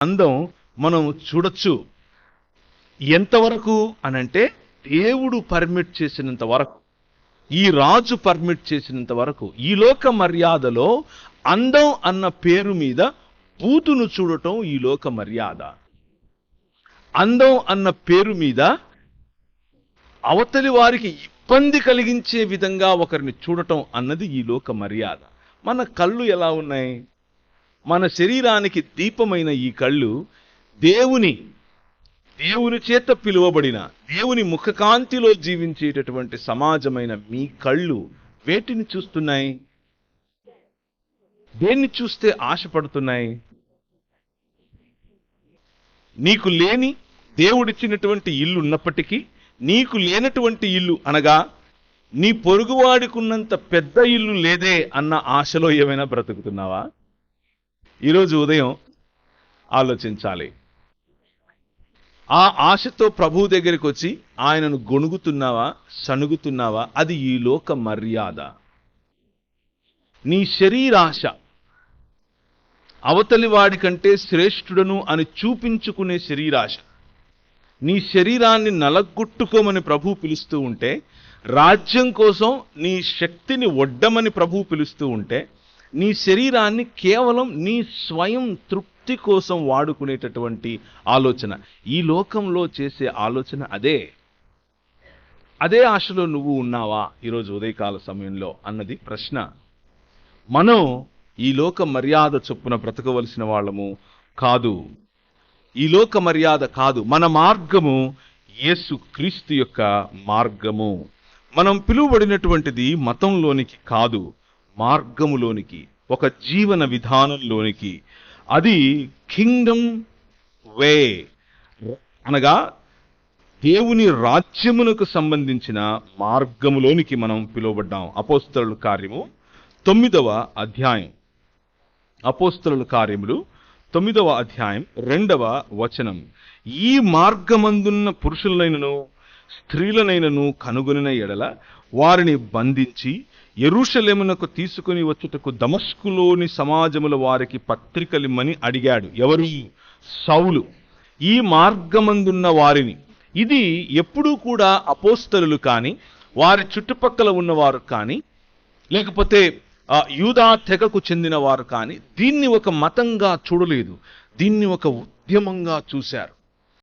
అందం మనం చూడొచ్చు. ఎంతవరకు అనంటే దేవుడు పర్మిట్ చేసినంత వరకు, ఈ రాజు పర్మిట్ చేసినంత వరకు. ఈ లోక మర్యాదలో అందం అన్న పేరు మీద బూతును చూడటం ఈ లోక మర్యాద. అందం అన్న పేరు మీద అవతలి వారికి ఇబ్బంది కలిగించే విధంగా ఒకరిని చూడటం అన్నది ఈ లోక మర్యాద. మన కళ్ళు ఎలా ఉన్నాయి? మన శరీరానికి దీపమైన ఈ కళ్ళు దేవుని చేత పిలువబడిన, దేవుని ముఖకాంతిలో జీవించేటటువంటి సమాజమైన మీ కళ్ళు వేటిని చూస్తున్నాయి? దేన్ని చూస్తే ఆశపడుతున్నాయి? నీకు లేని దేవుడిచ్చినటువంటి ఇల్లు ఉన్నప్పటికీ నీకు లేనటువంటి ఇల్లు అనగా నీ పొరుగువాడికున్నంత పెద్ద ఇల్లు లేదే అన్న ఆశలో ఏమైనా బ్రతుకుతున్నావా? ఈరోజు ఉదయం ఆలోచించాలి. ఆ ఆశతో ప్రభువు దగ్గరికి వచ్చి ఆయనను గొణుగుతున్నావా, సణుగుతున్నావా? అది ఈ లోక మర్యాద. నీ శరీరాశ, అవతలి వాడి కంటే శ్రేష్ఠుడను అని చూపించుకునే శరీరాశ. నీ శరీరాన్ని నలగొట్టుకోమని ప్రభువు పిలుస్తూ ఉంటే, రాజ్యం కోసం నీ శక్తిని ఒడ్డమని ప్రభువు పిలుస్తూ ఉంటే, నీ శరీరాన్ని కేవలం నీ స్వయం తృప్తి కోసం వాడుకునేటటువంటి ఆలోచన, ఈ లోకంలో చేసే ఆలోచన అదే ఆశలో నువ్వు ఉన్నావా ఈరోజు ఉదయకాల సమయంలో అన్నది ప్రశ్న. మనం ఈ లోక మర్యాద చొప్పున బ్రతకవలసిన వాళ్ళము కాదు. ఈ లోక మర్యాద కాదు. మన మార్గము యేసు క్రీస్తు యొక్క మార్గము. మనం పిలువబడినటువంటిది మతంలోనికి కాదు, మార్గములోనికి, ఒక జీవన విధానంలోనికి. అది కింగ్డమ్ వే అనగా దేవుని రాజ్యమునకు సంబంధించిన మార్గములోనికి మనం పిలువబడ్డాం. అపోస్తలుల కార్యము 9వ అధ్యాయం. అపోస్తలుల కార్యములు 9వ అధ్యాయం 2వ వచనం. ఈ మార్గమందున్న పురుషులైనను స్త్రీలనైనను కనుగొనిన ఎడల వారిని బంధించి యెరూషలేమునకు తీసుకుని వచ్చుటకు దమస్కులోని సమాజముల వారికి పత్రికలిమ్మని అడిగాడు. ఎవరు? సౌలు. ఈ మార్గమందున్న వారిని. ఇది ఎప్పుడూ కూడా అపోస్తలులు కానీ, వారి చుట్టుపక్కల ఉన్నవారు కానీ, లేకపోతే యూదా తెగకు చెందిన వారు కానీ దీన్ని ఒక మతంగా చూడలేదు, దీన్ని ఒక ఉద్యమంగా చూశారు.